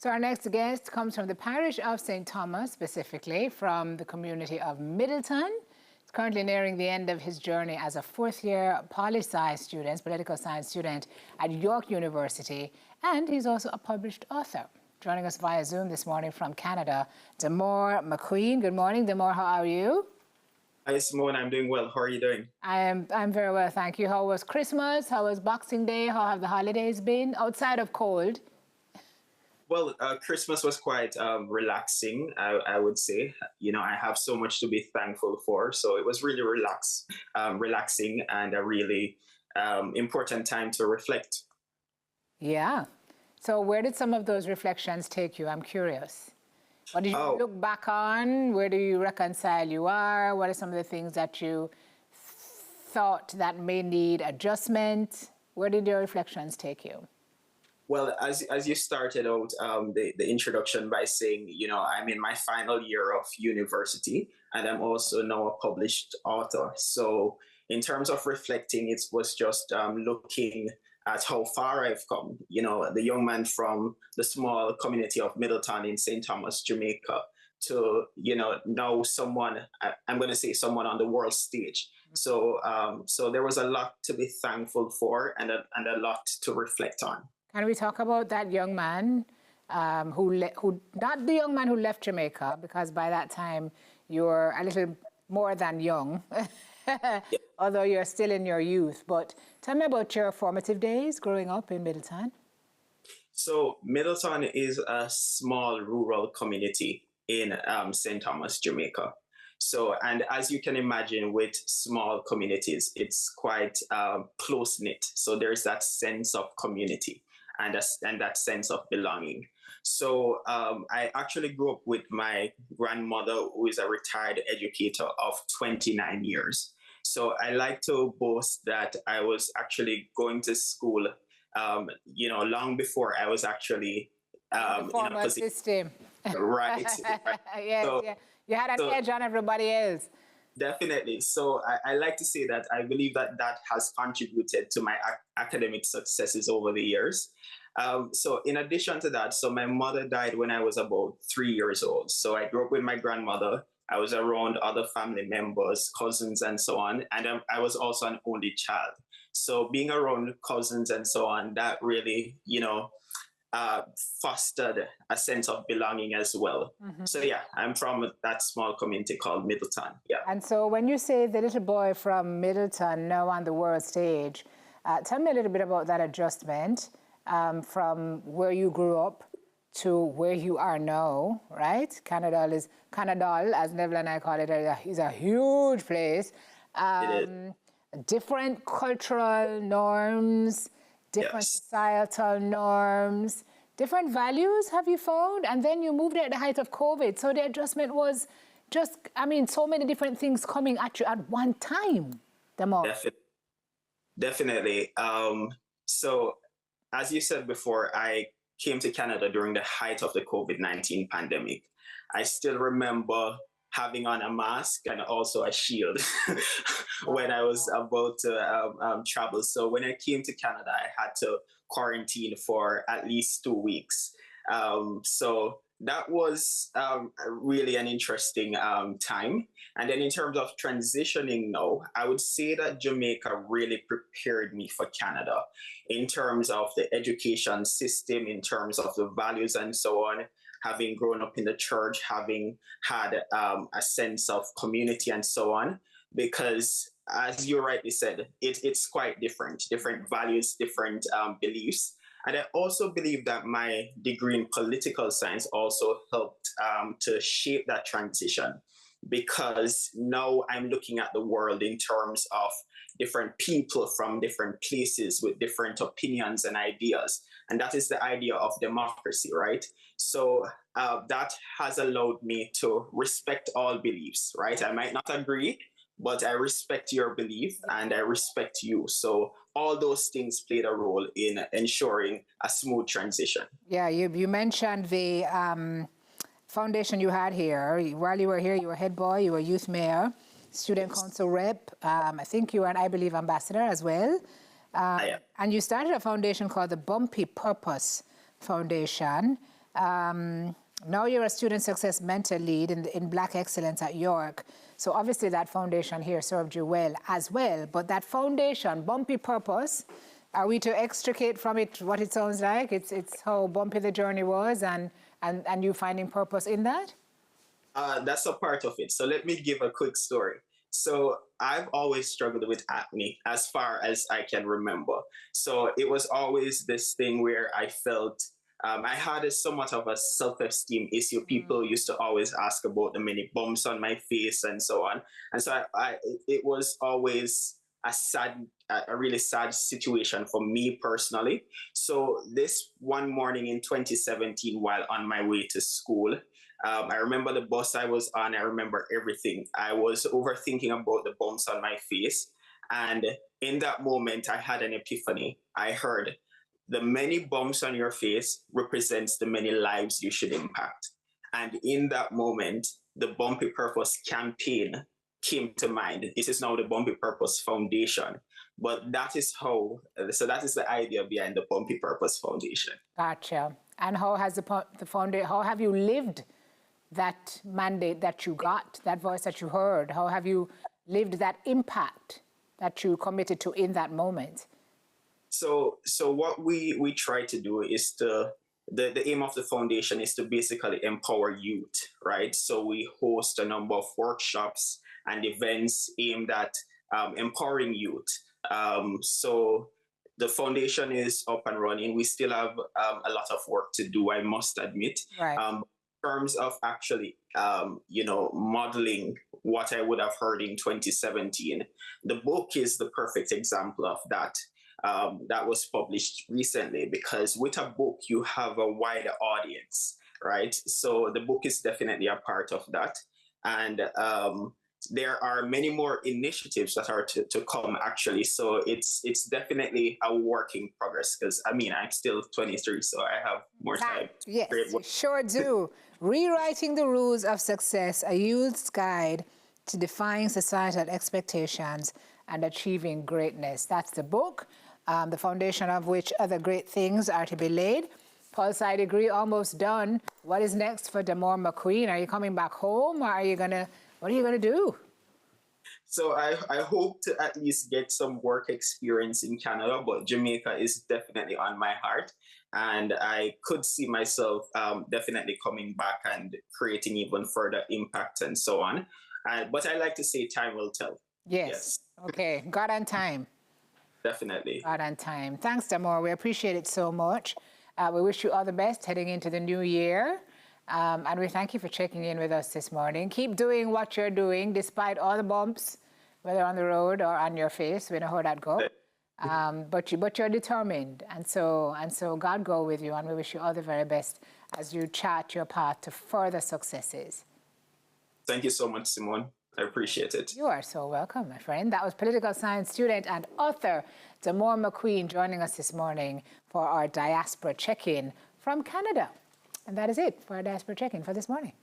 So our next guest comes from the parish of St. Thomas, specifically from the community of Middleton. He's currently nearing the end of his journey as a fourth-year poli-sci student, political science student at York University, and he's also a published author. Joining us via Zoom this morning from Canada, Damore McQueen. Good morning, Damore. How are you? Hi, Simone. I'm doing well. How are you doing? I'm very well, thank you. How was Christmas? How was Boxing Day? How have the holidays been outside of cold? Well, Christmas was quite relaxing, I would say. You know, I have so much to be thankful for. So it was really relaxing and a really important time to reflect. Yeah. So where did some of those reflections take you? I'm curious. What did you look back on? Where do you reconcile you are? What are some of the things that you thought that may need adjustment? Where did your reflections take you? Well, as you started out the introduction by saying, you know, I'm in my final year of university and I'm also now a published author. So in terms of reflecting, it was just looking at how far I've come. You know, the young man from the small community of Middleton in St. Thomas, Jamaica, to, you know, now someone, I'm going to say someone on the world stage. So so there was a lot to be thankful for and a lot to reflect on. Can we talk about that young man who not the young man who left Jamaica, because by that time you're a little more than young, although you're still in your youth. But tell me about your formative days growing up in Middleton. So Middleton is a small rural community in St. Thomas, Jamaica. So, and as you can imagine with small communities, it's quite close-knit. So there's that sense of community and that sense of belonging. So I actually grew up with my grandmother, who is a retired educator of 29 years. So I like to boast that I was actually going to school, you know, long before I was actually the formal system. Right. Yes, so, yeah. You had an edge on everybody else. Definitely. So I like to say that I believe that that has contributed to my academic successes over the years. So in addition to that, so my mother died when I was about 3 years old. So I grew up with my grandmother. I was around other family members, cousins, and so on. And I was also an only child. So being around cousins and so on, that really, you know, fostered a sense of belonging as well. Mm-hmm. So yeah, I'm from that small community called Middleton. Yeah. And so when you say the little boy from Middleton now on the world stage, tell me a little bit about that adjustment from where you grew up to where you are now, right? Canada, as Neville and I call it, is a huge place. It is. Different cultural norms, different societal norms, different values, have you found? And then you moved at the height of COVID. So the adjustment was just, I mean, so many different things coming at you at one time. Definitely. So as you said before, I came to Canada during the height of the COVID-19 pandemic. I still remember having on a mask and also a shield when I was about to travel. So when I came to Canada, I had to quarantine for at least 2 weeks. So that was really an interesting time. And then in terms of transitioning now, I would say that Jamaica really prepared me for Canada in terms of the education system, in terms of the values and so on. Having grown up in the church, having had a sense of community and so on, because as you rightly said, it's quite different values, different beliefs. And I also believe that my degree in political science also helped to shape that transition, because now I'm looking at the world in terms of different people from different places with different opinions and ideas. And that is the idea of democracy, right? So that has allowed me to respect all beliefs, right? I might not agree, but I respect your belief and I respect you. So all those things played a role in ensuring a smooth transition. Yeah, you mentioned the foundation you had here. While you were here, you were head boy, you were youth mayor, student council rep. I think you were I believe, ambassador as well. And you started a foundation called the Bumpy Purpose Foundation. Now you're a student success mentor lead in Black Excellence at York. So obviously that foundation here served you well as well. But that foundation, bumpy purpose, are we to extricate from it what it sounds like? It's how bumpy the journey was and you finding purpose in that? That's a part of it. So let me give a quick story. So I've always struggled with acne as far as I can remember. So it was always this thing where I felt I had somewhat of a self-esteem issue. People used to always ask about the many bumps on my face and so on. And so it was always a really sad situation for me personally. So this one morning in 2017, while on my way to school, I remember the bus I was on. I remember everything. I was overthinking about the bumps on my face. And in that moment, I had an epiphany. I heard, the many bumps on your face represents the many lives you should impact. And in that moment, the Bumpy Purpose campaign came to mind. It is now the Bumpy Purpose Foundation. But that is that is the idea behind the Bumpy Purpose Foundation. Gotcha. And how has the foundation, how have you lived that mandate that you got, that voice that you heard? How have you lived that impact that you committed to in that moment? So what we try to do is the aim of the foundation is to basically empower youth, right? So we host a number of workshops and events aimed at empowering youth. So the foundation is up and running. We still have a lot of work to do, I must admit. Right. In terms of actually, modeling what I would have heard in 2017, the book is the perfect example of that. That was published recently, because with a book, you have a wider audience, right? So the book is definitely a part of that. And there are many more initiatives that are to come, actually. So it's definitely a work in progress, because I mean, I'm still 23, so I have more time. Yes, sure do. Rewriting the Rules of Success, a youth's guide to defying societal expectations and achieving greatness. That's the book, the foundation of which other great things are to be laid. Pulse Eye degree almost done. What is next for Damore McQueen? Are you coming back home, or what are you gonna do? So I hope to at least get some work experience in Canada, but Jamaica is definitely on my heart. And I could see myself definitely coming back and creating even further impact and so on. But I like to say time will tell. Yes. Okay, God on time. Definitely. God on time. Thanks, Damore. We appreciate it so much. We wish you all the best heading into the new year. And we thank you for checking in with us this morning. Keep doing what you're doing despite all the bumps, whether on the road or on your face. We know how that goes. But you're determined. And so God go with you, and we wish you all the very best as you chart your path to further successes. Thank you so much, Simone. I appreciate it. You are so welcome, my friend. That was political science student and author Damore McQueen joining us this morning for our Diaspora Check-In from Canada. And that is it for our Diaspora Check-In for this morning.